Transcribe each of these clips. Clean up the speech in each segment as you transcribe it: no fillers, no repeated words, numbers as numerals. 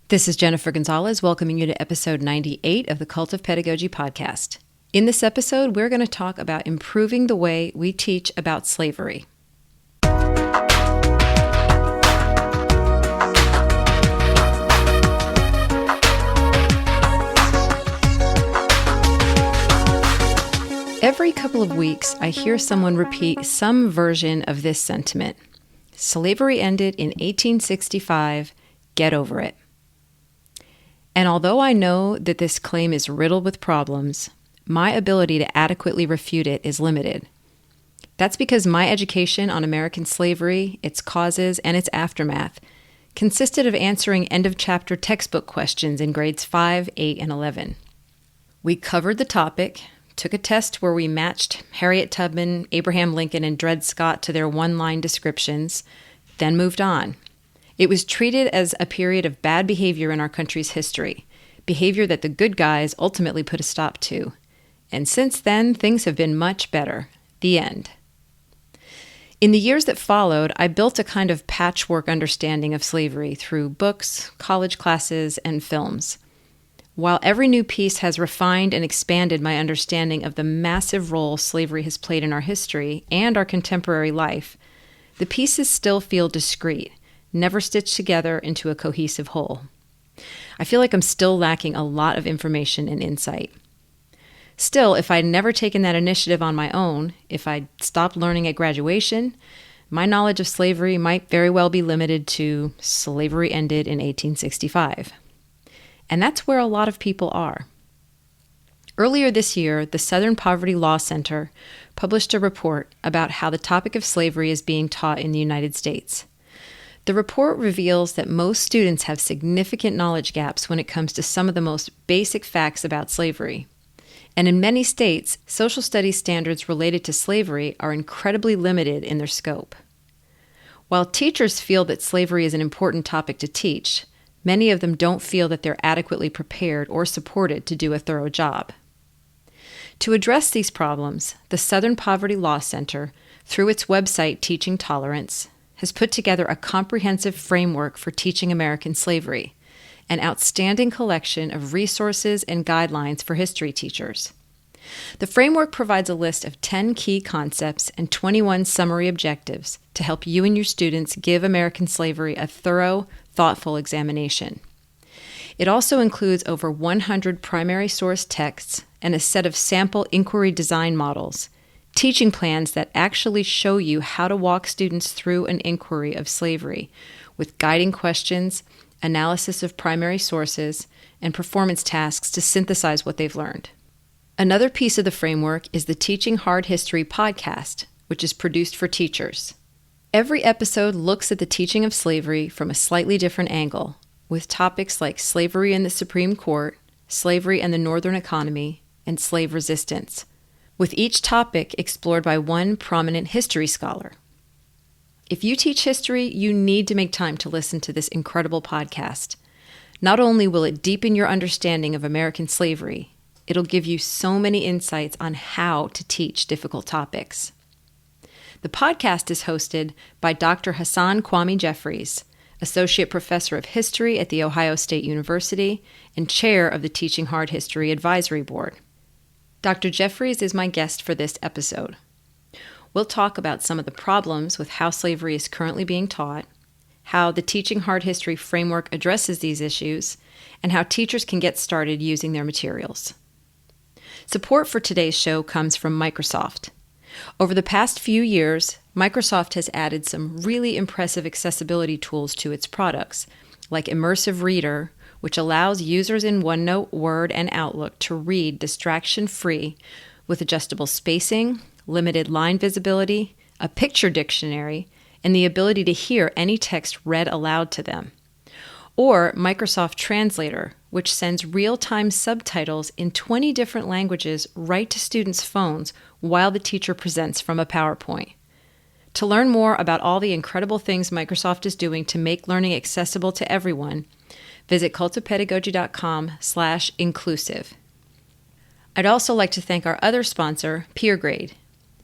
This is Jennifer Gonzalez welcoming you to episode 98 of the Cult of Pedagogy podcast. In this episode, we're going to talk about improving the way we teach about slavery. Every couple of weeks, I hear someone repeat some version of this sentiment. Slavery ended in 1865. Get over it. And although I know that this claim is riddled with problems, my ability to adequately refute it is limited. That's because my education on American slavery, its causes, and its aftermath consisted of answering end-of-chapter textbook questions in grades 5, 8, and 11. We covered the topic, took a test where we matched Harriet Tubman, Abraham Lincoln, and Dred Scott to their one-line descriptions, then moved on. It was treated as a period of bad behavior in our country's history, behavior that the good guys ultimately put a stop to. And since then, things have been much better. The end. In the years that followed, I built a kind of patchwork understanding of slavery through books, college classes, and films. While every new piece has refined and expanded my understanding of the massive role slavery has played in our history and our contemporary life, the pieces still feel discrete, never stitched together into a cohesive whole. I feel like I'm still lacking a lot of information and insight. Still, if I'd never taken that initiative on my own, if I'd stopped learning at graduation, my knowledge of slavery might very well be limited to slavery ended in 1865. And that's where a lot of people are. Earlier this year, the Southern Poverty Law Center published a report about how the topic of slavery is being taught in the United States. The report reveals that most students have significant knowledge gaps when it comes to some of the most basic facts about slavery. And in many states, social studies standards related to slavery are incredibly limited in their scope. While teachers feel that slavery is an important topic to teach, many of them don't feel that they're adequately prepared or supported to do a thorough job. To address these problems, the Southern Poverty Law Center, through its website Teaching Tolerance, has put together a comprehensive framework for teaching American slavery, an outstanding collection of resources and guidelines for history teachers. The framework provides a list of 10 key concepts and 21 summary objectives to help you and your students give American slavery a thorough, thoughtful examination. It also includes over 100 primary source texts and a set of sample inquiry design models, teaching plans that actually show you how to walk students through an inquiry of slavery, with guiding questions, analysis of primary sources, and performance tasks to synthesize what they've learned. Another piece of the framework is the Teaching Hard History podcast, which is produced for teachers. Every episode looks at the teaching of slavery from a slightly different angle, with topics like slavery in the Supreme Court, slavery and the Northern economy, and slave resistance, with each topic explored by one prominent history scholar. If you teach history, you need to make time to listen to this incredible podcast. Not only will it deepen your understanding of American slavery, it'll give you so many insights on how to teach difficult topics. The podcast is hosted by Dr. Hasan Kwame Jeffries, Associate Professor of History at The Ohio State University and Chair of the Teaching Hard History Advisory Board. Dr. Jeffries is my guest for this episode. We'll talk about some of the problems with how slavery is currently being taught, how the Teaching Hard History framework addresses these issues, and how teachers can get started using their materials. Support for today's show comes from Microsoft. Over the past few years, Microsoft has added some really impressive accessibility tools to its products, like Immersive Reader, which allows users in OneNote, Word, and Outlook to read distraction-free with adjustable spacing, limited line visibility, a picture dictionary, and the ability to hear any text read aloud to them. Or Microsoft Translator, which sends real-time subtitles in 20 different languages right to students' phones while the teacher presents from a PowerPoint. To learn more about all the incredible things Microsoft is doing to make learning accessible to everyone, visit cultofpedagogy.com/inclusive. I'd also like to thank our other sponsor, PeerGrade.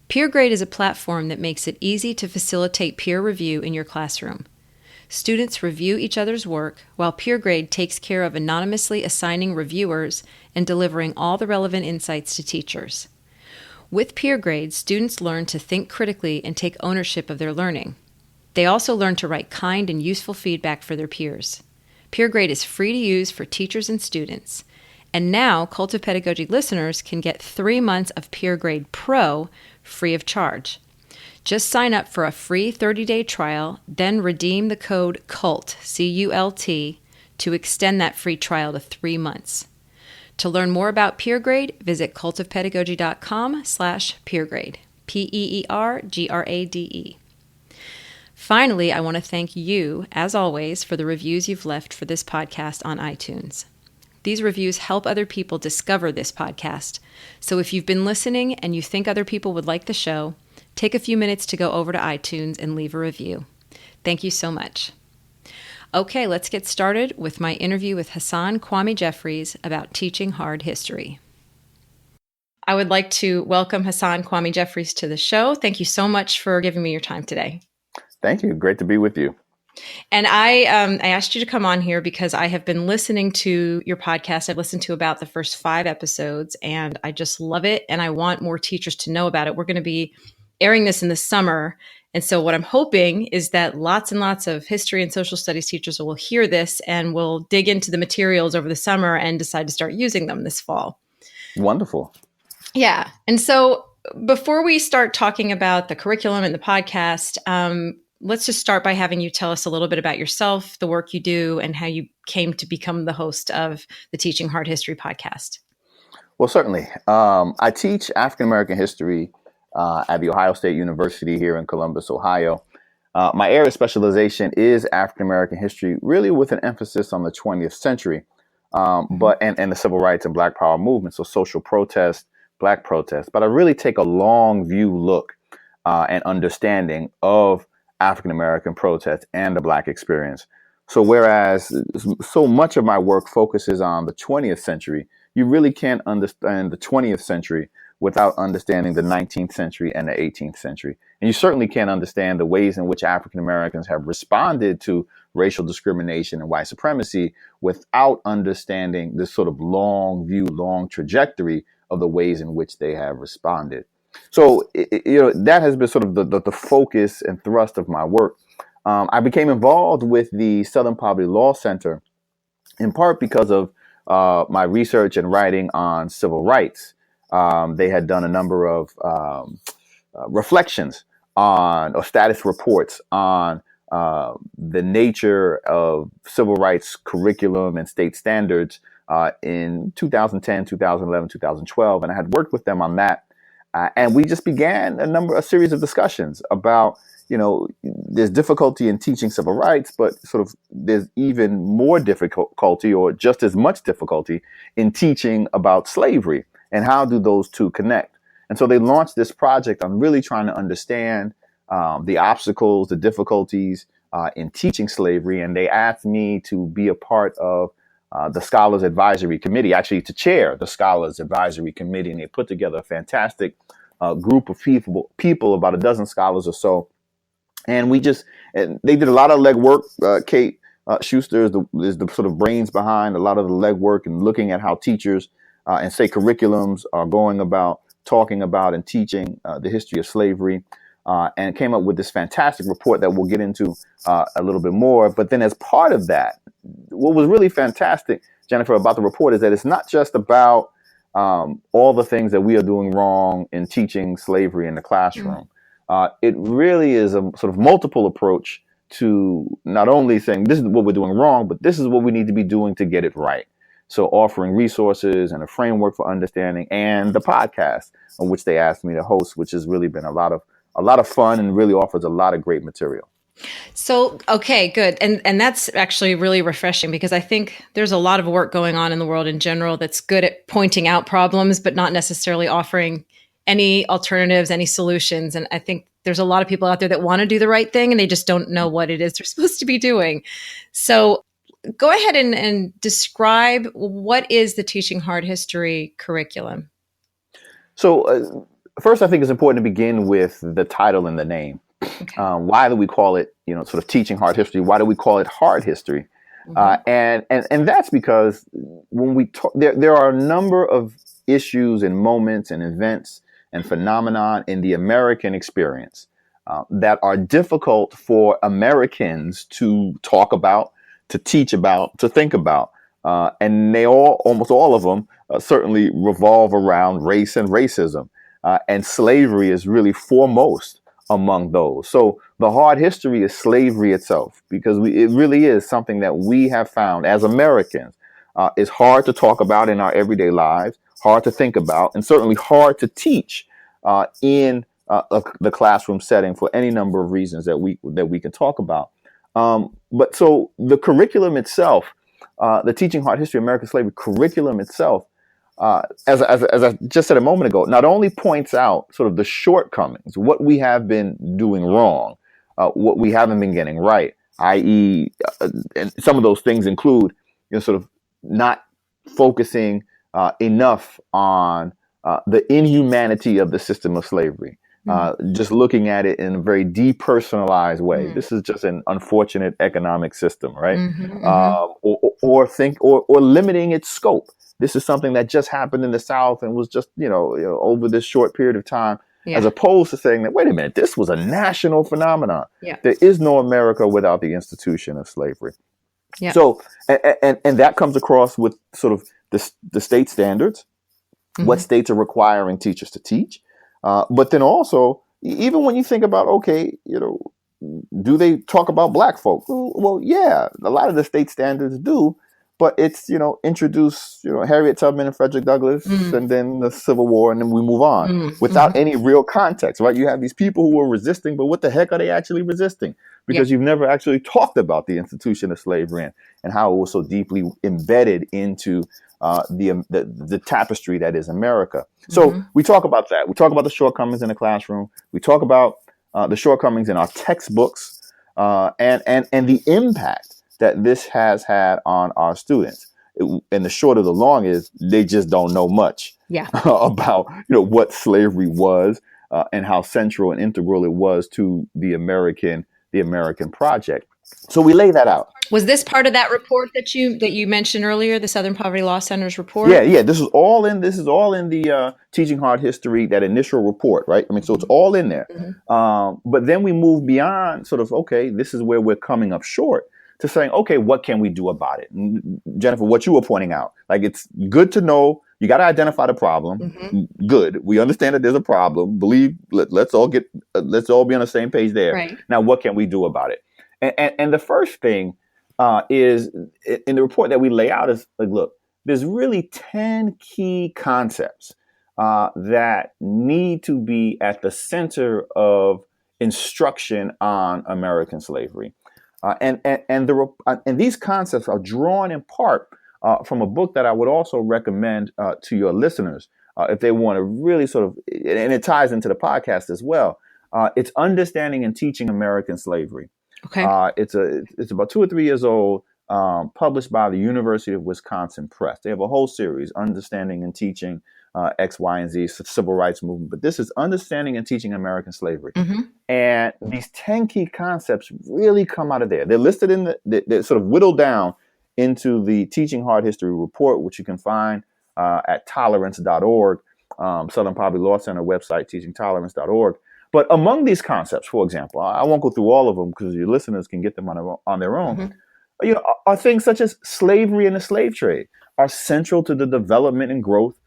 PeerGrade is a platform that makes it easy to facilitate peer review in your classroom. Students review each other's work, while peer grade takes care of anonymously assigning reviewers and delivering all the relevant insights to teachers. With peer grade, students learn to think critically and take ownership of their learning. They also learn to write kind and useful feedback for their peers. Peer grade is free to use for teachers and students. And now, Cult of Pedagogy listeners can get 3 months of Peer Grade Pro free of charge. Just sign up for a free 30-day trial, then redeem the code CULT, C-U-L-T, to extend that free trial to 3 months. To learn more about Peer Grade, visit cultofpedagogy.com/peergrade, Peergrade. Finally, I want to thank you, as always, for the reviews you've left for this podcast on iTunes. These reviews help other people discover this podcast. So if you've been listening and you think other people would like the show, take a few minutes to go over to iTunes and leave a review. Thank you so much. Okay, let's get started with my interview with Hasan Kwame Jeffries about teaching hard history. I would like to welcome Hasan Kwame Jeffries to the show. Thank you so much for giving me your time today. Thank you. Great to be with you. And I asked you to come on here because I have been listening to your podcast. I've listened to about the first 5 episodes, and I just love it. And I want more teachers to know about it. We're going to be airing this in the summer. And so what I'm hoping is that lots and lots of history and social studies teachers will hear this and will dig into the materials over the summer and decide to start using them this fall. Wonderful. Yeah. And so before we start talking about the curriculum and the podcast, let's just start by having you tell us a little bit about yourself, the work you do, and how you came to become the host of the Teaching Hard History podcast. Well, certainly. I teach African American history at The Ohio State University here in Columbus, Ohio. My area of specialization is African American history, really with an emphasis on the 20th century, and the civil rights and Black Power movement, so social protest, Black protest. But I really take a long view look and understanding of African American protest and the Black experience. So whereas so much of my work focuses on the 20th century, you really can't understand the 20th century without understanding the 19th century and the 18th century. And you certainly can't understand the ways in which African Americans have responded to racial discrimination and white supremacy without understanding this sort of long view, long trajectory of the ways in which they have responded. So, that has been sort of the focus and thrust of my work. I became involved with the Southern Poverty Law Center in part because of my research and writing on civil rights. They had done a number of reflections on or status reports on the nature of civil rights curriculum and state standards in 2010, 2011, 2012. And I had worked with them on that. And we just began a series of discussions about, there's difficulty in teaching civil rights, but sort of there's even more difficulty or just as much difficulty in teaching about slavery and how do those two connect. And so they launched this project on really trying to understand the obstacles, the difficulties in teaching slavery. And they asked me to be a part of the Scholars Advisory Committee, actually to chair the Scholars Advisory Committee. And they put together a fantastic group of people, about a dozen scholars or so. And they did a lot of legwork. Kate Schuster is the sort of brains behind a lot of the legwork and looking at how teachers and state curriculums are going about talking about and teaching the history of slavery. And came up with this fantastic report that we'll get into a little bit more. But then as part of that, what was really fantastic, Jennifer, about the report is that it's not just about all the things that we are doing wrong in teaching slavery in the classroom. It really is a sort of multiple approach to not only saying this is what we're doing wrong, but this is what we need to be doing to get it right. So offering resources and a framework for understanding, and the podcast on which they asked me to host, which has really been a lot of fun and really offers a lot of great material. So, okay, good. And that's actually really refreshing because I think there's a lot of work going on in the world in general that's good at pointing out problems, but not necessarily offering any alternatives, any solutions. And I think there's a lot of people out there that want to do the right thing and they just don't know what it is they're supposed to be doing. So go ahead and describe what is the Teaching Hard History curriculum? So first, I think it's important to begin with the title and the name. Okay. Why do we call it, sort of teaching hard history? Why do we call it hard history? And that's because when we talk, there are a number of issues and moments and events and phenomenon in the American experience that are difficult for Americans to talk about, to teach about, to think about. And almost all of them, certainly revolve around race and racism. And slavery is really foremost among those. So the hard history is slavery itself, because it really is something that we have found as Americans is hard to talk about in our everyday lives, hard to think about, and certainly hard to teach in the classroom setting for any number of reasons that we can talk about. But so the curriculum itself, the Teaching Hard History of American Slavery curriculum itself, as I just said a moment ago, not only points out sort of the shortcomings, what we have been doing wrong, what we haven't been getting right, i.e., and some of those things include, sort of not focusing enough on the inhumanity of the system of slavery, just looking at it in a very depersonalized way. This is just an unfortunate economic system, right? Or limiting its scope. This is something that just happened in the South and was just, over this short period of time, as opposed to saying that, wait a minute, this was a national phenomenon. There is no America without the institution of slavery. So, and that comes across with sort of the state standards, what states are requiring teachers to teach. But then also, even when you think about, okay, do they talk about black folk? Well, yeah, a lot of the state standards do. But it's, introduce, Harriet Tubman and Frederick Douglass and then the Civil War, and then we move on without any real context, right? You have these people who are resisting, but what the heck are they actually resisting? Because you've never actually talked about the institution of slavery and how it was so deeply embedded into the tapestry that is America. So we talk about that. We talk about the shortcomings in the classroom. We talk about the shortcomings in our textbooks and the impact that this has had on our students. And the short of the long is they just don't know much about what slavery was and how central and integral it was to the American project. So we lay that out. Was this part of that report that you mentioned earlier, the Southern Poverty Law Center's report? Yeah. This is all in the Teaching Hard History, that initial report, right? I mean, so it's all in there. But then we move beyond sort of, okay, this is where we're coming up short, to saying, okay, what can we do about it? And Jennifer, what you were pointing out, like, it's good to know, you got to identify the problem. Good. We understand that there's a problem. Let's all be on the same page there. Right. Now, what can we do about it? And the first thing is, in the report that we lay out, is like, look, there's really 10 key concepts that need to be at the center of instruction on American slavery. And these concepts are drawn in part from a book that I would also recommend to your listeners if they want to really sort of, and it ties into the podcast as well. It's Understanding and Teaching American Slavery. Okay. It's about 2 or 3 years old, published by the University of Wisconsin Press. They have a whole series, Understanding and Teaching X, Y, and Z, Civil Rights Movement. But this is Understanding and Teaching American Slavery. And these 10 key concepts really come out of there. They're listed they're sort of whittled down into the Teaching Hard History report, which you can find at tolerance.org, Southern Poverty Law Center website, teachingtolerance.org. But among these concepts, for example, I won't go through all of them because your listeners can get them on their own. Are things such as slavery and the slave trade are central to the development and growth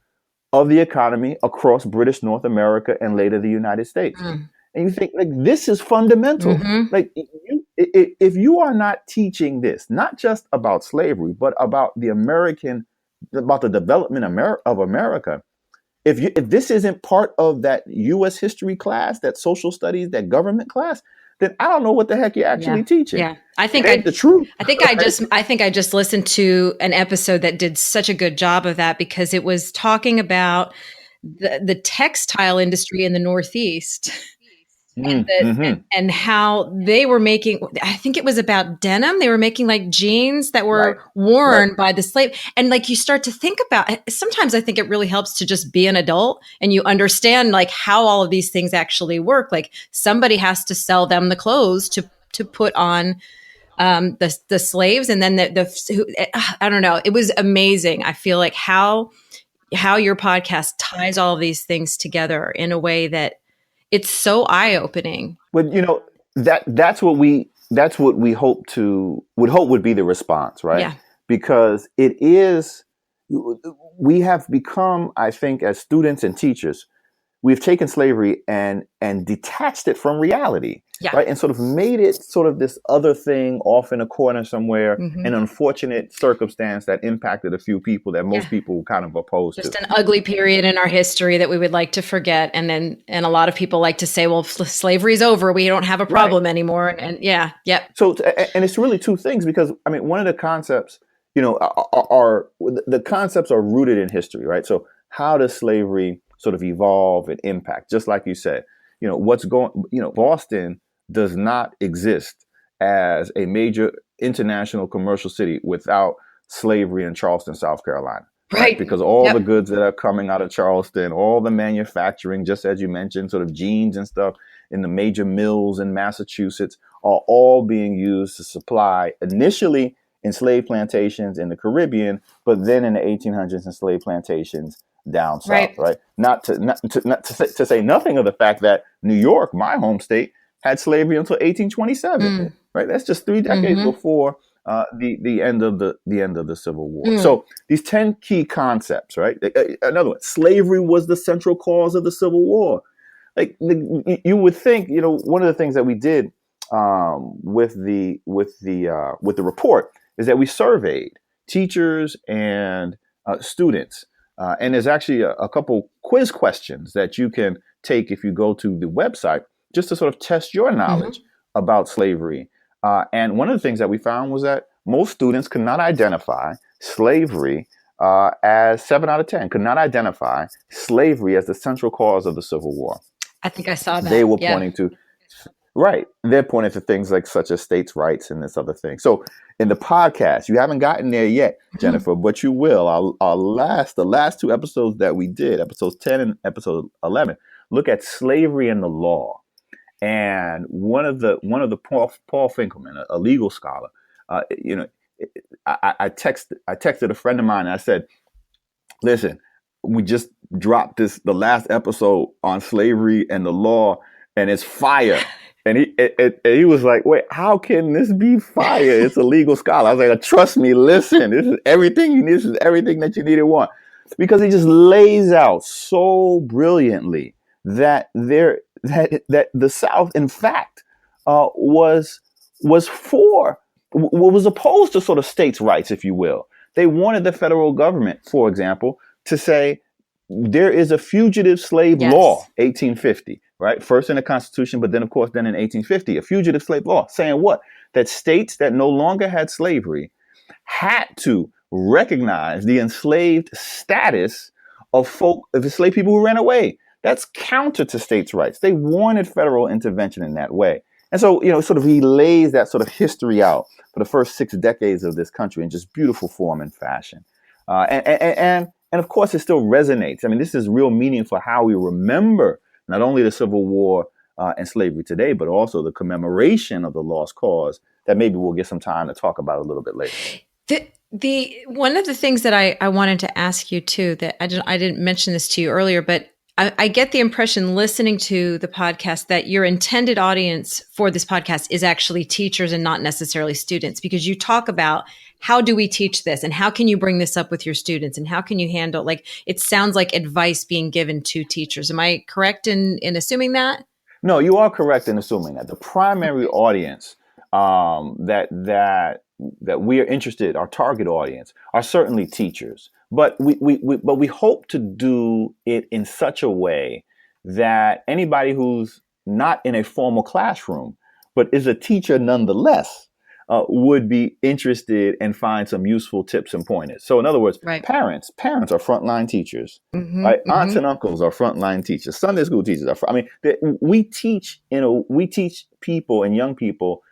of the economy across British North America and later the United States. And you think, like, this is fundamental. Like, if you are not teaching this, not just about slavery, but about the development of America, if this isn't part of that U.S. history class, that social studies, that government class, then I don't know what the heck you're actually teaching. Yeah, I think the truth. I think I just listened to an episode that did such a good job of that, because it was talking about the textile industry in the Northeast Mm-hmm. And how they were making, I think it was about denim. They were making like jeans that Right. were worn by the slave. And like you start to think about, sometimes I think it really helps to just be an adult and you understand like how all of these things actually work. Like somebody has to sell them the clothes to put on the slaves. And then I don't know. It was amazing. I feel like how your podcast ties all of these things together in a way that it's so eye-opening. But that's what we hope would be the response, right? Yeah. Because it is, we have become, I think, as students and teachers, we've taken slavery and detached it from reality, Yeah. right? And sort of made it sort of this other thing off in a corner somewhere, Mm-hmm. an unfortunate circumstance that impacted a few people that most people kind of opposed Just to. an ugly period in our history that we would like to forget. And a lot of people like to say, well, slavery's over. We don't have a problem anymore. And yeah. Yep. So, and it's really two things, because I mean, one of the concepts, are the concepts are rooted in history, right? So how does slavery sort of evolve and impact? Just like you said, Boston does not exist as a major international commercial city without slavery in Charleston, South Carolina. Right. Because all the goods that are coming out of Charleston, all the manufacturing, just as you mentioned, sort of jeans and stuff in the major mills in Massachusetts are all being used to supply initially enslaved plantations in the Caribbean, but then in the 1800s enslaved plantations down south, right? Not to say nothing of the fact that New York, my home state, had slavery until 1827, right? That's just 3 decades before the end of the Civil War. So these 10 key concepts, right? Another one: slavery was the central cause of the Civil War. Like you would think, one of the things that we did with the report is that we surveyed teachers and students, and there's actually a couple quiz questions that you can take if you go to the website just to sort of test your knowledge about slavery. And one of the things that we found was that most students could not identify slavery as 7 out of 10 could not identify slavery as the central cause of the Civil War. I think I saw that. They were pointing to, right. They're pointing to things like such as states' rights and this other thing. So in the podcast, you haven't gotten there yet, Jennifer, but you will. The last 2 episodes that we did, episodes 10 and episode 11, look at slavery and the law. And one of the Paul Finkelman, a legal scholar, I texted a friend of mine and I said, listen, we just dropped the last episode on slavery and the law, and it's fire. And he was like, wait, how can this be fire? It's a legal scholar. I was like, trust me, listen, this is everything you need. This is everything that you need and want. Because he just lays out so brilliantly that the South, in fact, was opposed to sort of states' rights, if you will. They wanted the federal government, for example, to say there is a fugitive slave law, 1850, right? First in the Constitution, but then, of course, then in 1850, a fugitive slave law saying what? That states that no longer had slavery had to recognize the enslaved status of enslaved people who ran away. That's counter to states' rights. They wanted federal intervention in that way. And so, sort of he lays that sort of history out for the first 6 decades of this country in just beautiful form and fashion. And of course, it still resonates. I mean, this is real meaning for how we remember not only the Civil War and slavery today, but also the commemoration of the lost cause that maybe we'll get some time to talk about a little bit later. The one of the things that I wanted to ask you too, that I didn't mention this to you earlier, but I get the impression listening to the podcast that your intended audience for this podcast is actually teachers and not necessarily students, because you talk about how do we teach this and how can you bring this up with your students and how can you handle, like, it sounds like advice being given to teachers. Am I correct in assuming that? No, you are correct in assuming that. The primary audience that we are interested, our target audience, are certainly teachers. But we hope to do it in such a way that anybody who's not in a formal classroom, but is a teacher nonetheless, would be interested and find some useful tips and pointers. So in other words, Right. parents are frontline teachers, Mm-hmm. right? Aunts Mm-hmm. and uncles are frontline teachers. Sunday school teachers are. I mean, we teach. We teach people and young people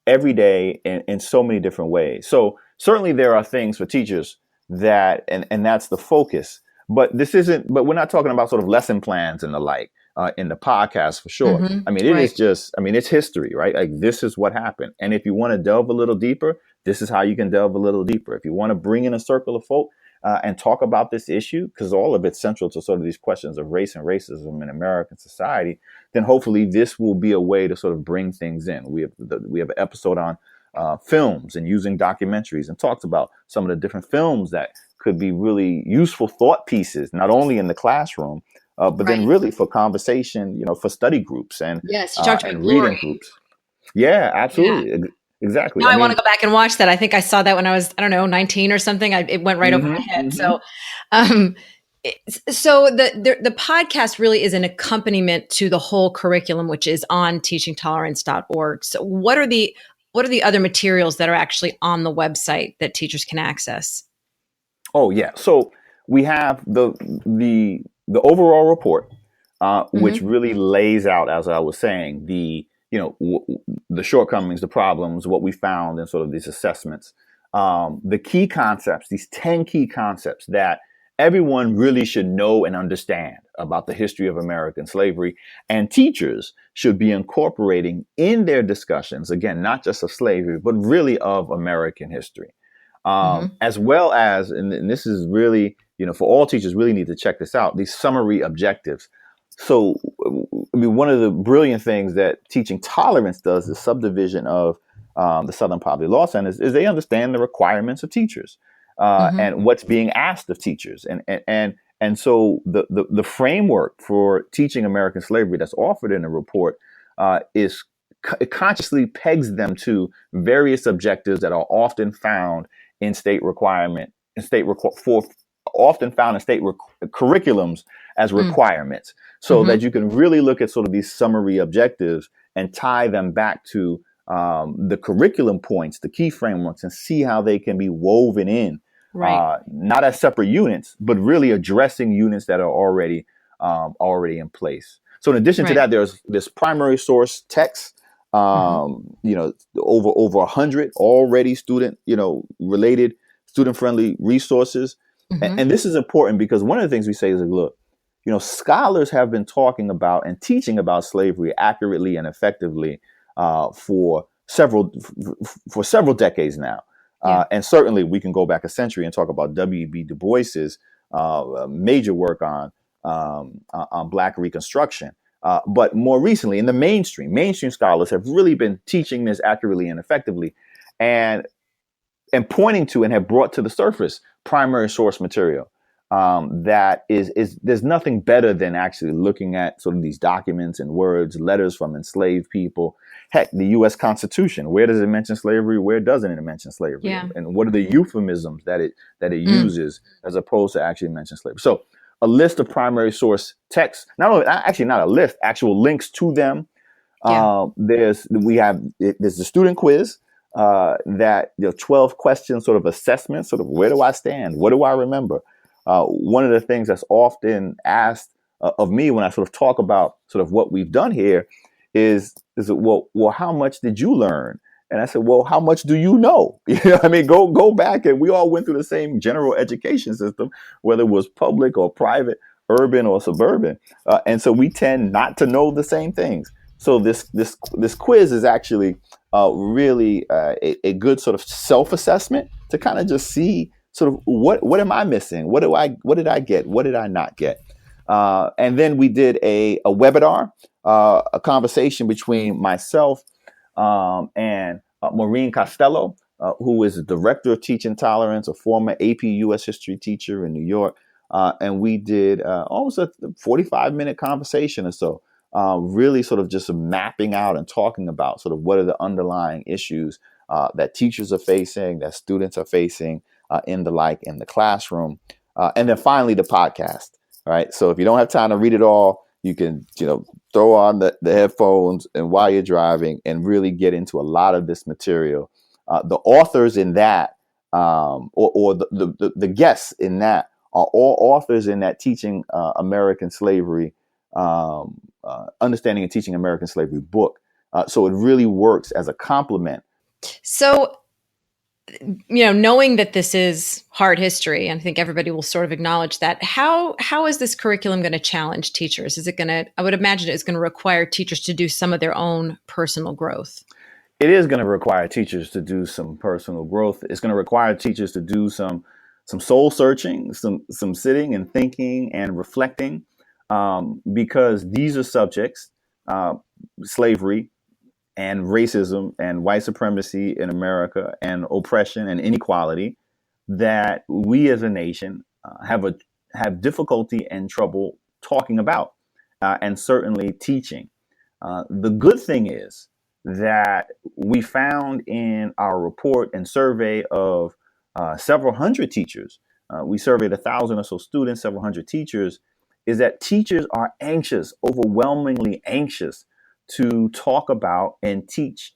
every day in so many different ways. So certainly there are things for teachers that, and that's the focus. But this isn't. But we're not talking about sort of lesson plans and the like in the podcast for sure. Mm-hmm. I mean, it is Right. just. I mean, it's history, right? Like this is what happened. And if you want to delve a little deeper, this is how you can delve a little deeper. If you want to bring in a circle of folk and talk about this issue, because all of it's central to sort of these questions of race and racism in American society, then hopefully this will be a way to sort of bring things in. We have an episode on films and using documentaries, and talks about some of the different films that could be really useful thought pieces, not only in the classroom, but then Right. really for conversation, for study groups Yes, you talked about and glory. reading groups. Yeah, Yeah. absolutely. Exactly. Now I I want to mean, go back and watch that. I think I saw that when I was, I don't know, 19 or something. It went right over my head. hmm Um, so the podcast really is an accompaniment to the whole curriculum, which is on teachingtolerance.org. So what are the other materials that are actually on the website that teachers can access? Oh yeah. So we have the overall report, which Mm-hmm. really lays out, as I was saying, the shortcomings, the problems, what we found, and sort of these assessments, the key concepts, these 10 key concepts that everyone really should know and understand about the history of American slavery, and teachers should be incorporating in their discussions. Again, not just of slavery, but really of American history. Mm-hmm. As well as, and this is really, for all teachers really need to check this out, these summary objectives. So, I mean, one of the brilliant things that Teaching Tolerance does, the subdivision of the Southern Poverty Law Center, is they understand the requirements of teachers Mm-hmm. and what's being asked of teachers. And so the framework for teaching American slavery that's offered in the report is it consciously pegs them to various objectives that are often found in state requirement in state requ- for often found in curriculums as requirements, so Mm-hmm. that you can really look at sort of these summary objectives and tie them back to the curriculum points, the key frameworks, and see how they can be woven in, Right. not as separate units, but really addressing units that are already in place. So in addition to Right. that, there's this primary source text, Mm-hmm. over 100 already related student friendly resources. And, Mm-hmm. and this is important because one of the things we say is, look, scholars have been talking about and teaching about slavery accurately and effectively for several decades now. Yeah. And certainly we can go back a century and talk about W.B. Du Bois's major work on Black Reconstruction. But more recently, in the mainstream scholars have really been teaching this accurately and effectively, and pointing to and have brought to the surface primary source material that is there's nothing better than actually looking at sort of these documents and words, letters from enslaved people. Heck, the U.S. Constitution, where does it mention slavery? Where doesn't it mention slavery? Yeah. And what are the euphemisms that it Mm. uses as opposed to actually mention slavery? So a list of primary source texts, not a list, actual links to them. Yeah. There's the student quiz, that 12 question sort of assessment, sort of where do I stand? What do I remember? One of the things that's often asked of me when I sort of talk about sort of what we've done here is well, how much did you learn? And I said, well, how much do you know? I mean, go back, and we all went through the same general education system, whether it was public or private, urban or suburban, and so we tend not to know the same things. So this quiz is actually really a good sort of self assessment to kind of just see sort of what am I missing? What did I get? What did I not get? And then we did a webinar, a conversation between myself and Maureen Costello, who is the director of Teaching Tolerance, a former AP U.S. history teacher in New York. And we did almost a 45-minute conversation or so, really sort of just mapping out and talking about sort of what are the underlying issues that teachers are facing, that students are facing in the classroom. And then finally, the podcast. All right. So if you don't have time to read it all, you can, throw on the headphones and while you're driving and really get into a lot of this material the authors in that, or the guests in that, are all authors in that teaching American slavery, understanding and teaching American slavery book. So it really works as a complement. So, knowing that this is hard history, and I think everybody will sort of acknowledge that, how is this curriculum going to challenge teachers? Is it going to, I would imagine it's going to require teachers to do some of their own personal growth. It is going to require teachers to do some personal growth. It's going to require teachers to do some soul searching, some sitting and thinking and reflecting, because these are subjects, slavery and racism and white supremacy in America and oppression and inequality, that we as a nation have difficulty and trouble talking about, and certainly teaching. The good thing is that we found in our report and survey of several hundred teachers, we surveyed 1,000 or so students, several hundred teachers, is that teachers are anxious, overwhelmingly anxious, to talk about and teach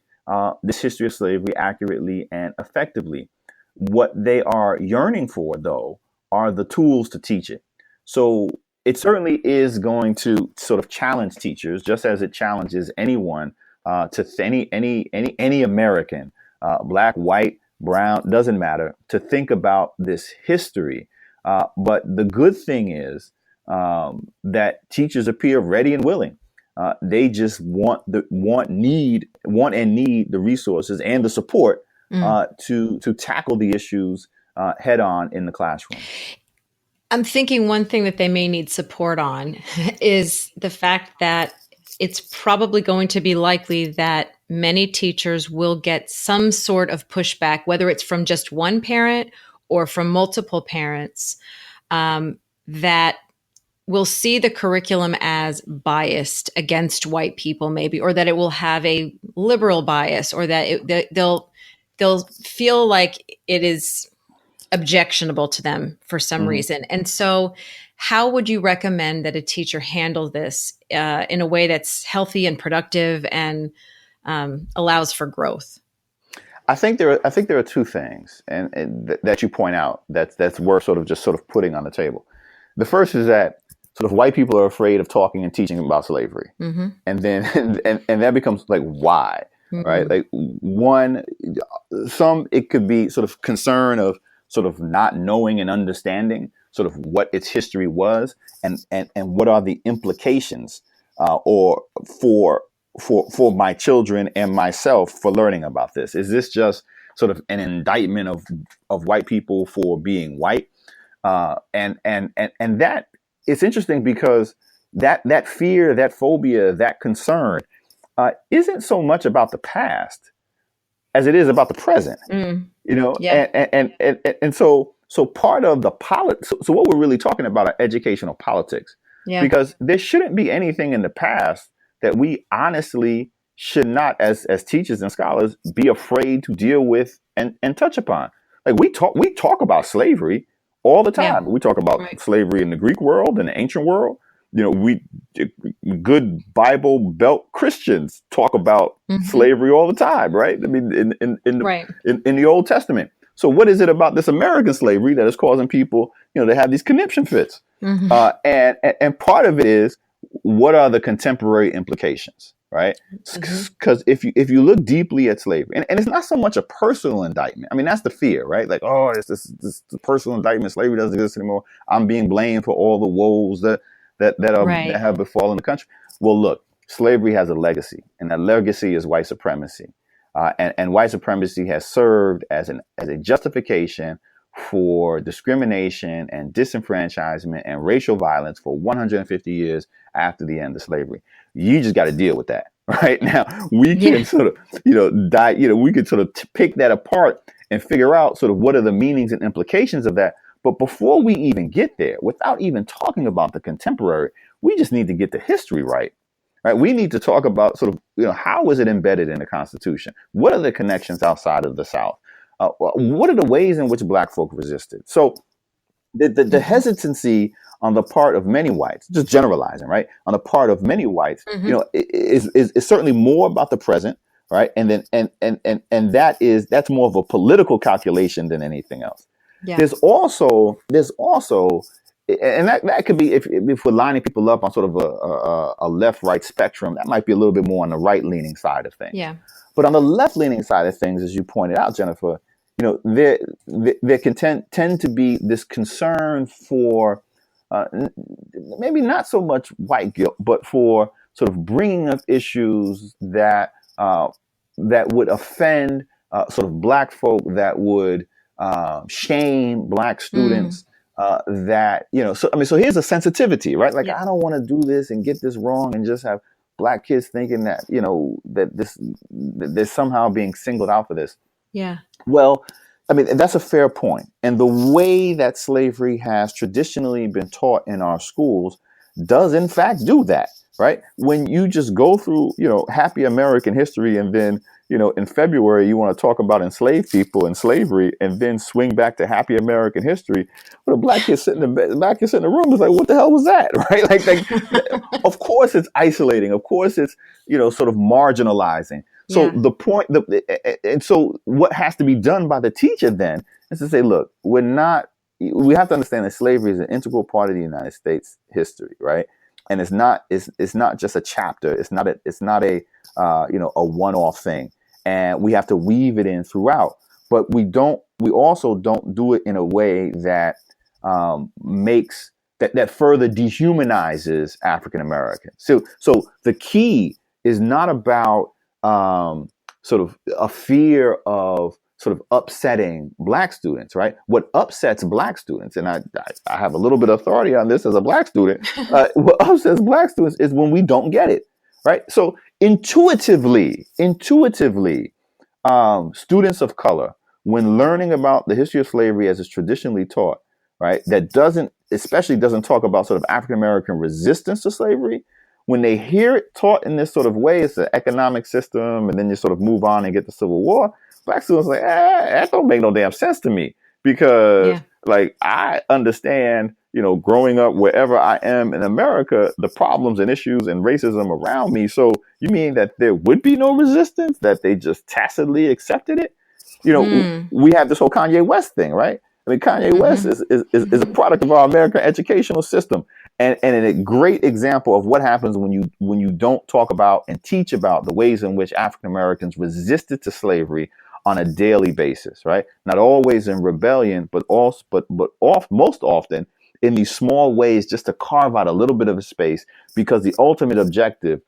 this history of slavery accurately and effectively. What they are yearning for, though, are the tools to teach it. So it certainly is going to sort of challenge teachers, just as it challenges anyone, any American, black, white, brown, doesn't matter, to think about this history. But the good thing is that teachers appear ready and willing. They just want and need the resources and the support to tackle the issues head on in the classroom. I'm thinking one thing that they may need support on is the fact that it's probably going to be likely that many teachers will get some sort of pushback, whether it's from just one parent or from multiple parents, that will see the curriculum as biased against white people, maybe, or that it will have a liberal bias, or that they'll feel like it is objectionable to them for some reason. And so how would you recommend that a teacher handle this in a way that's healthy and productive and allows for growth? I think there are two things that you point out that's worth sort of putting on the table. The first is that sort of white people are afraid of talking and teaching about slavery, and then and that becomes like, why, right? Like, one, it could be sort of concern of sort of not knowing and understanding sort of what its history was, and what are the implications or for my children and myself for learning about this. Is this just sort of an indictment of white people for being white? And that, it's interesting because that fear, that phobia, that concern isn't so much about the past as it is about the present. Yeah. And so part of the so what we're really talking about are educational politics, because there shouldn't be anything in the past that we honestly should not, as teachers and scholars, be afraid to deal with and touch upon. Like, we talk about slavery all the time. We talk about slavery in the Greek world and the ancient world. We good Bible Belt Christians talk about slavery all the time, right? I mean, in the Old Testament. So what is it about this American slavery that is causing people, to have these conniption fits? And part of it is, what are the contemporary implications, right? Because if you look deeply at slavery, and it's not so much a personal indictment. I mean, that's the fear, right? Like, oh, it's this personal indictment. Slavery doesn't exist anymore. I'm being blamed for all the woes that have befallen the country. Well, look, slavery has a legacy, and that legacy is white supremacy, and white supremacy has served as a justification for discrimination and disenfranchisement and racial violence for 150 years after the end of slavery. You just got to deal with that. Right now, we can sort of, we can sort of pick that apart and figure out sort of what are the meanings and implications of that. But before we even get there, without even talking about the contemporary, we just need to get the history right. Right? We need to talk about sort of, how is it embedded in the Constitution? What are the connections outside of the South? What are the ways in which Black folk resisted? So the hesitancy on the part of many whites, just generalizing, right? On the part of many whites, is certainly more about the present, right? And then and that's more of a political calculation than anything else. Yeah. There's also and that could be if we're lining people up on sort of a left right spectrum, that might be a little bit more on the right leaning side of things. Yeah. But on the left leaning side of things, as you pointed out, Jennifer, there can tend to be this concern for maybe not so much white guilt, but for sort of bringing up issues that would offend sort of black folk, that would shame black students. So here's a sensitivity, right? Like, Yeah. I don't want to do this and get this wrong and just have black kids thinking that that they're somehow being singled out for this. Yeah. Well, I mean, that's a fair point. And the way that slavery has traditionally been taught in our schools does in fact do that, right? When you just go through, happy American history, and then, in February, you want to talk about enslaved people and slavery, and then swing back to happy American history, but a black kid sitting in the room is like, what the hell was that? Right? Like, of course it's isolating. Of course it's, sort of marginalizing. So the point, and so what has to be done by the teacher then is to say, look, we have to understand that slavery is an integral part of the United States history, right? And it's not just a chapter. It's not a a one-off thing, and we have to weave it in throughout. But we also don't do it in a way that makes that further dehumanizes African Americans. So the key is not about sort of a fear of sort of upsetting black students, right? What upsets black students, and I have a little bit of authority on this as a black student, what upsets black students is when we don't get it, right? So intuitively, students of color, when learning about the history of slavery as it's traditionally taught, right, that especially doesn't talk about sort of African American resistance to slavery, when they hear it taught in this sort of way, it's an economic system, and then you sort of move on and get the Civil War, black students are like, that don't make no damn sense to me, because like, I understand, growing up wherever I am in America, the problems and issues and racism around me. So you mean that there would be no resistance, that they just tacitly accepted it? We have this whole Kanye West thing, right? I mean, Kanye West is a product of our American educational system. And a great example of what happens when you don't talk about and teach about the ways in which African Americans resisted to slavery on a daily basis, right? Not always in rebellion, but most often in these small ways, just to carve out a little bit of a space, because the ultimate objective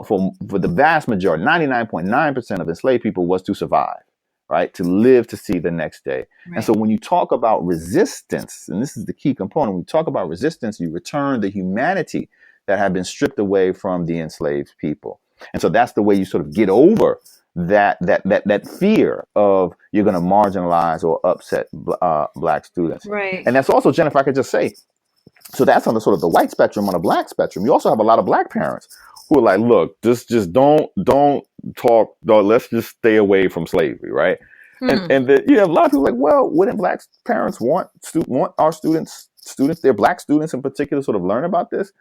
for the vast majority, 99.9% of enslaved people, was to survive, right? To live to see the next day. Right. And so when you talk about resistance, and this is the key component, when you talk about resistance, you return the humanity that had been stripped away from the enslaved people. And so that's the way you sort of get over that fear of you're going to marginalize or upset black students. Right. And that's also, Jennifer, I could just say, so that's on the sort of the white spectrum. On the black spectrum, you also have a lot of black parents who are like, look, just don't talk, let's just stay away from slavery, right? And you have a lot of people like, well, wouldn't black parents want our students, their black students in particular, sort of learn about this?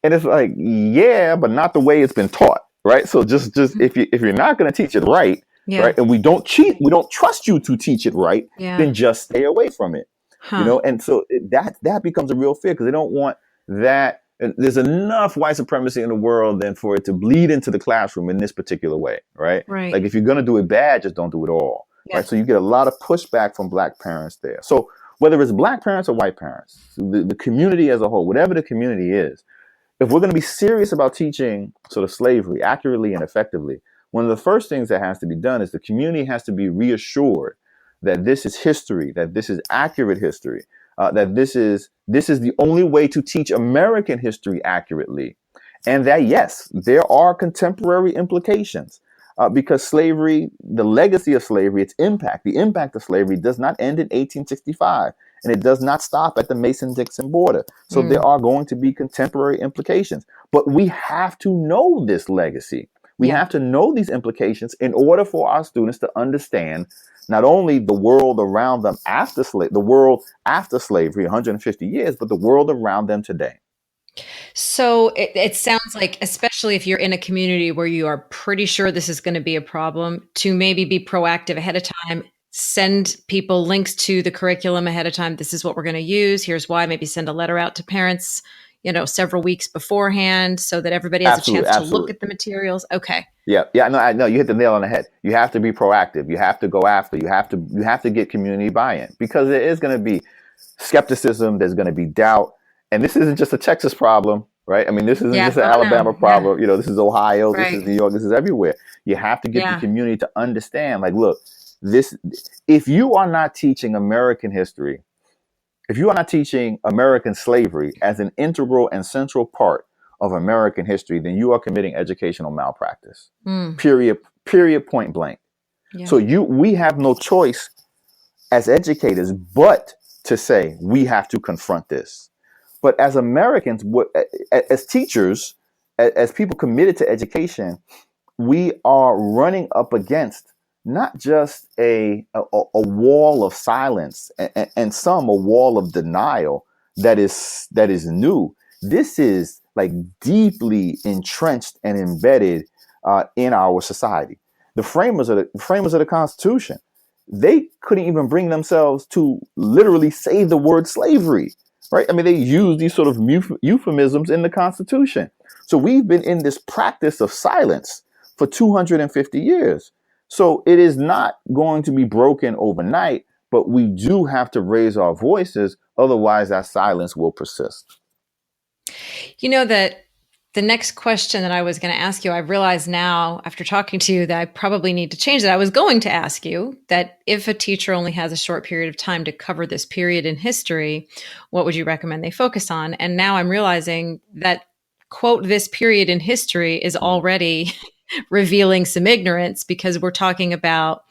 And it's like, yeah, but not the way it's been taught, right? So just if you're not going to teach it right, right, and we don't trust you to teach it right, then just stay away from it. And so that becomes a real fear, because they don't want that. And there's enough white supremacy in the world then for it to bleed into the classroom in this particular way, right? Like, if you're going to do it bad, just don't do it all, right? So you get a lot of pushback from black parents there. So whether it's black parents or white parents, the community as a whole, whatever the community is, if we're going to be serious about teaching sort of slavery accurately and effectively, one of the first things that has to be done is the community has to be reassured that this is history, that this is accurate history, that this is the only way to teach American history accurately, and that, yes, there are contemporary implications, because slavery, the legacy of slavery, its impact, the impact of slavery does not end in 1865, and it does not stop at the Mason-Dixon border. So there are going to be contemporary implications, but we have to know this legacy. We have to know these implications in order for our students to understand not only the world around them after slavery, 150 years, but the world around them today. So it sounds like, especially if you're in a community where you are pretty sure this is going to be a problem, to maybe be proactive ahead of time, send people links to the curriculum ahead of time. This is what we're going to use. Here's why. Maybe send a letter out to parents, several weeks beforehand so that everybody has a Absolutely, chance to look absolutely. at the materials. Okay. Yeah, yeah, no, I know you hit the nail on the head. You have to be proactive. You have to go after. You have to get community buy-in because there is going to be skepticism. There's going to be doubt, and this isn't just a Texas problem, right? I mean, this isn't Yeah. just an Oh, no. Alabama Yeah. problem. This is Ohio. This is Right. New York. This is everywhere. You have to get the Yeah. community to understand. Like, look, this. If you are not teaching American history, if you are not teaching American slavery as an integral and central part of American history, then you are committing educational malpractice. Mm. Period. Period. Point blank. Yeah. So we have no choice as educators but to say we have to confront this. But as Americans, as teachers, as people committed to education, we are running up against not just a wall of silence and some a wall of denial that is new. This is like deeply entrenched and embedded in our society. The framers of the Constitution, they couldn't even bring themselves to literally say the word slavery, right? I mean, they use these sort of euphemisms in the Constitution. So we've been in this practice of silence for 250 years. So it is not going to be broken overnight, but we do have to raise our voices. Otherwise, that silence will persist. That the next question that I was going to ask you, I realize now after talking to you that I probably need to change that. I was going to ask you that if a teacher only has a short period of time to cover this period in history, what would you recommend they focus on? And now I'm realizing that, quote, this period in history is Mm. already revealing some ignorance because we're talking about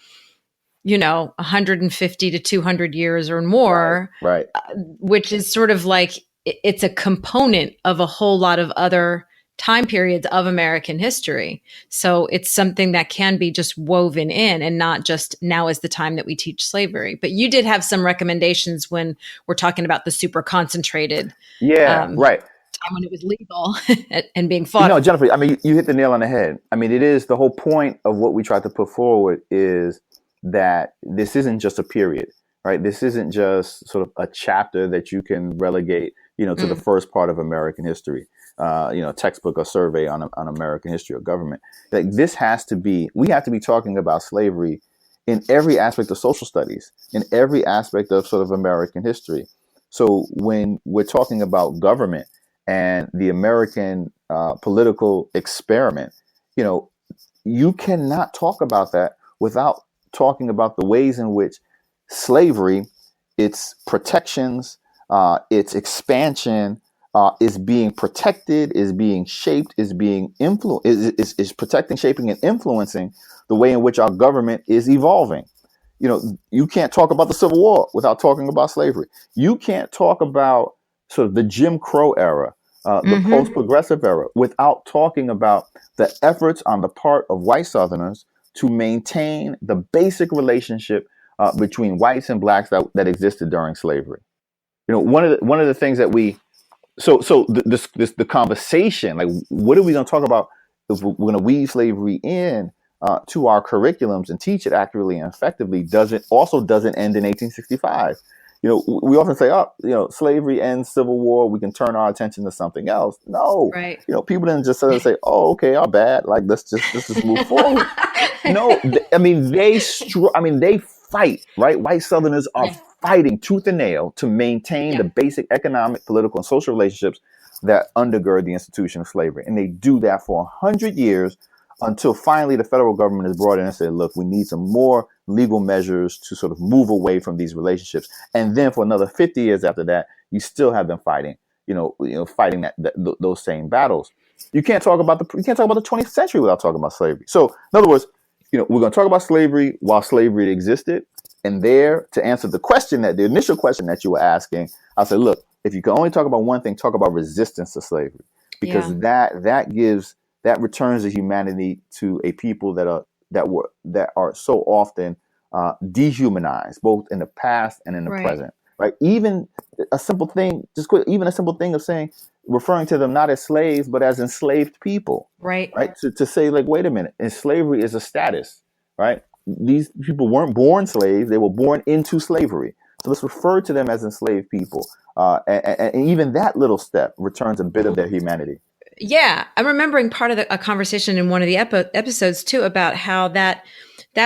150 to 200 years or Right, more, right. which is sort of like it's a component of a whole lot of other time periods of American history. So it's something that can be just woven in and not just now is the time that we teach slavery. But you did have some recommendations when we're talking about the super concentrated Yeah, um, right. time when it was legal and being fought for. Jennifer, I mean, you hit the nail on the head. I mean, it is the whole point of what we tried to put forward is that this isn't just a period, right? This isn't just sort of a chapter that you can relegate, to the Mm, first part of American history, textbook or survey on American history or government. Like we have to be talking about slavery in every aspect of social studies, in every aspect of sort of American history. So when we're talking about government, and the American political experiment, you know, you cannot talk about that without talking about the ways in which slavery, its protections, its expansion, is being protected, is being shaped, is being is protecting, shaping, and influencing the way in which our government is evolving. You can't talk about the Civil War without talking about slavery. You can't talk about sort of the Jim Crow era, the mm-hmm. post-progressive era, without talking about the efforts on the part of white Southerners to maintain the basic relationship between whites and blacks that existed during slavery. One of the things that we the conversation, like, what are we going to talk about if we're going to weave slavery in to our curriculums and teach it accurately and effectively, doesn't end in 1865. We often say, oh, slavery ends, Civil War, we can turn our attention to something else. No, Right. people didn't just sort of say, oh, okay, our bad, like let's just move forward. No, I mean they fight, right? White Southerners are Yeah. fighting tooth and nail to maintain Yeah. the basic economic, political, and social relationships that undergird the institution of slavery, and they do that for 100 years until finally the federal government is brought in and said, "Look, we need some more legal measures to sort of move away from these relationships." And then for another 50 years after that, you still have them fighting, fighting those same battles. You can't talk about the 20th century without talking about slavery. So, in other words, we're going to talk about slavery while slavery existed. And there, to answer the initial question that you were asking, I said, look, if you can only talk about one thing, talk about resistance to slavery, Yeah. because that returns the humanity to a people that are so often dehumanized, both in the past and in the Right. present. Right? Even a simple thing, just quick, even a simple thing of saying, referring to them not as slaves, but as enslaved people, Right. right? To say like, wait a minute, and slavery is a status, right? These people weren't born slaves; they were born into slavery. So let's refer to them as enslaved people, and even that little step returns a bit of their humanity. Yeah, I'm remembering part of a conversation in one of the episodes too about how that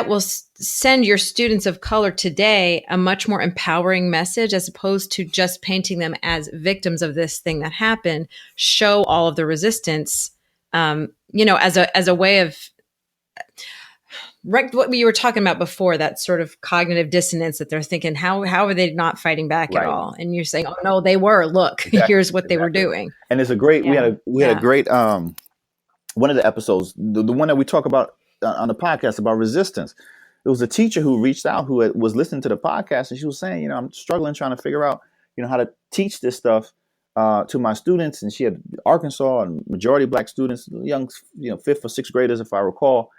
will send your students of color today a much more empowering message, as opposed to just painting them as victims of this thing that happened. Show all of the resistance, as a way of what you were talking about before, that sort of cognitive dissonance that they're thinking, how are they not fighting back at Right. all? And you're saying, oh no, they were. Look, Exactly. here's what they were Exactly. doing. And it's a great. Yeah. We had a great one of the episodes, the one that we talk about on the podcast about resistance. It was a teacher who reached out who was listening to the podcast, and she was saying, I'm struggling trying to figure out, how to teach this stuff to my students. And she had Arkansas and majority Black students, young, fifth or sixth graders, if I recall.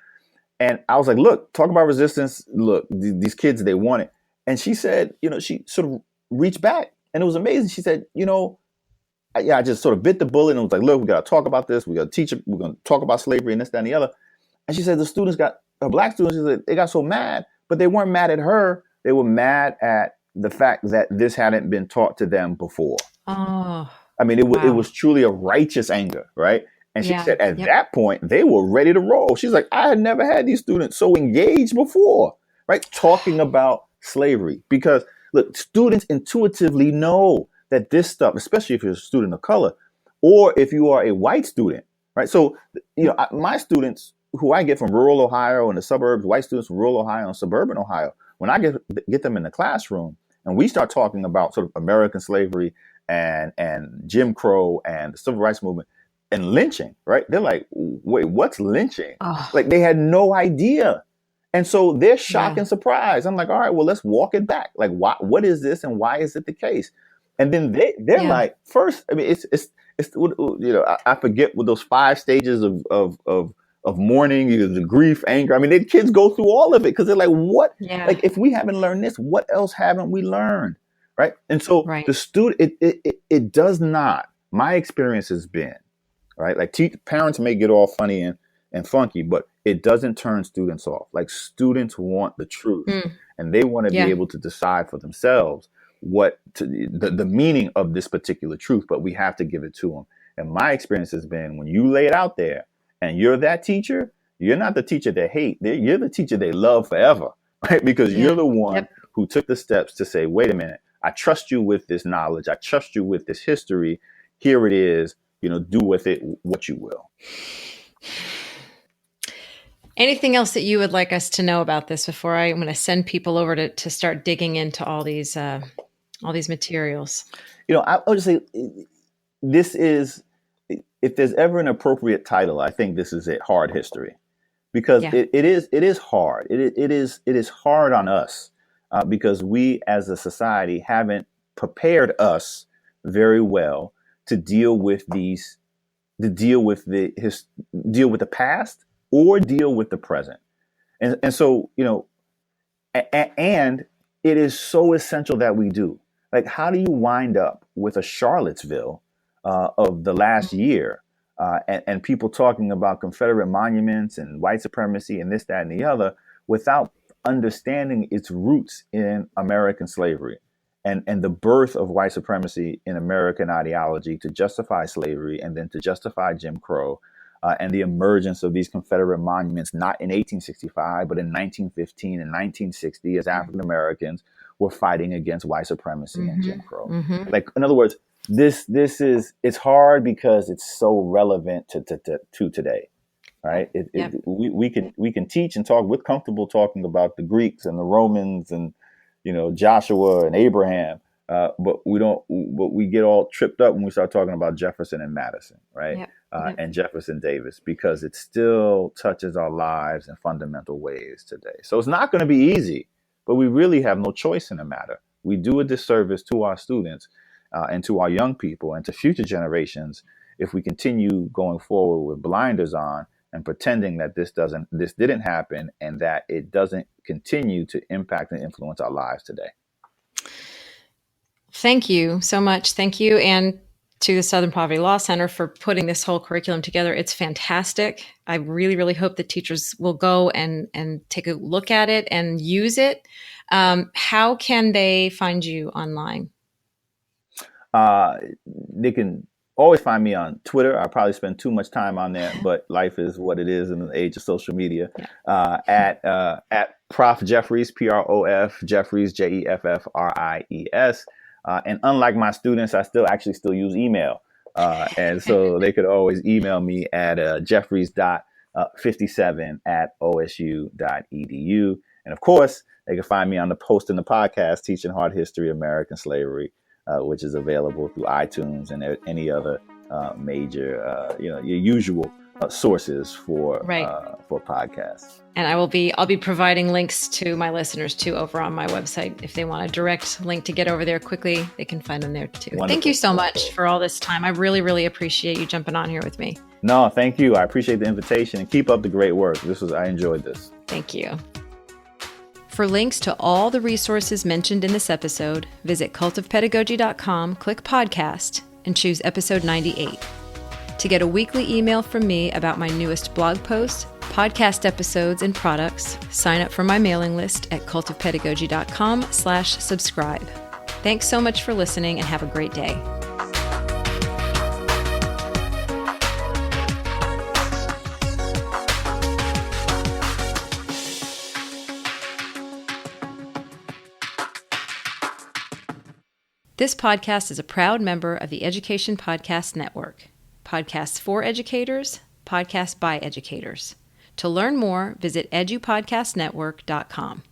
And I was like, look, talk about resistance. Look, these kids, they want it. And she said, she sort of reached back, and it was amazing. She said, I just sort of bit the bullet and was like, look, we got to talk about this. We got to teach it. We're going to talk about slavery and this, that, and the other. And she said Black students, she said, they got so mad, but they weren't mad at her. They were mad at the fact that this hadn't been taught to them before. Oh, I mean, it was truly a righteous anger, right? And she said at that point, they were ready to roll. She's like, I had never had these students so engaged before, right? Talking about slavery. Because, look, students intuitively know that this stuff, especially if you're a student of color, or if you are a white student, right? So, my students who I get from rural Ohio and the suburbs, white students from rural Ohio and suburban Ohio, when I get them in the classroom and we start talking about sort of American slavery and Jim Crow and the civil rights movement and lynching, right? They're like, wait, what's lynching? Oh. Like they had no idea. And so they're shocked and surprised. I'm like, all right, well, let's walk it back. Like, what is this and why is it the case? And then they're like, first, I mean, it's I forget what those 5 stages of mourning, the grief, anger. I mean, the kids go through all of it because they're like, what? Yeah. Like, if we haven't learned this, what else haven't we learned? Right. And so the student, it does not, my experience has been, right? Like parents may get all funny and funky, but it doesn't turn students off. Like students want the truth and they want to be able to decide for themselves the meaning of this particular truth, but we have to give it to them. And my experience has been when you lay it out there and you're that teacher, you're not the teacher they hate. You're the teacher they love forever, right? Because you're the one who took the steps to say, wait a minute, I trust you with this knowledge. I trust you with this history. Here it is. Do with it what you will. Anything else that you would like us to know about this before I'm going to send people over to start digging into all these materials? I would say this is, if there's ever an appropriate title, I think this is it, Hard History, because it is hard. It is hard on us because we as a society haven't prepared us very well to deal with the past or deal with the present. And so, and it is so essential that we do. Like, how do you wind up with a Charlottesville of the last year and people talking about Confederate monuments and white supremacy and this, that, and the other without understanding its roots in American slavery and the birth of white supremacy in American ideology to justify slavery and then to justify Jim Crow and the emergence of these Confederate monuments, not in 1865, but in 1915 and 1960, as African Americans were fighting against white supremacy and Jim Crow. Like, in other words, it's hard because it's so relevant to today, right? We can teach and talk. We're comfortable talking about the Greeks and the Romans and Joshua and Abraham, but we don't. But we get all tripped up when we start talking about Jefferson and Madison, right? And Jefferson Davis, because it still touches our lives in fundamental ways today. So it's not going to be easy, but we really have no choice in the matter. We do a disservice to our students and to our young people and to future generations if we continue going forward with blinders on and pretending that this didn't happen and that it doesn't continue to impact and influence our lives today. Thank you so much. Thank you. And to the Southern Poverty Law Center for putting this whole curriculum together. It's fantastic. I really, really hope that teachers will go and take a look at it and use it. How can they find you online? They can always find me on Twitter. I probably spend too much time on there, but life is what it is in the age of social media. Yeah. At Prof Jeffries, Prof Jeffries, Jeffries. And unlike my students, I still use email. And so they could always email me at jeffries.57@osu.edu. And of course, they can find me on the Post in the Podcast, Teaching Hard History of American Slavery, which is available through iTunes and any other major, your usual sources for podcasts. And I'll be providing links to my listeners too over on my website. If they want a direct link to get over there quickly, they can find them there too. Wonderful. Thank you so much for all this time. I really, really appreciate you jumping on here with me. No, thank you. I appreciate the invitation and keep up the great work. I enjoyed this. Thank you. For links to all the resources mentioned in this episode, visit cultofpedagogy.com, click podcast, and choose episode 98. To get a weekly email from me about my newest blog post, podcast episodes, and products, sign up for my mailing list at cultofpedagogy.com/subscribe. Thanks so much for listening and have a great day. This podcast is a proud member of the Education Podcast Network. Podcasts for educators, podcasts by educators. To learn more, visit edupodcastnetwork.com.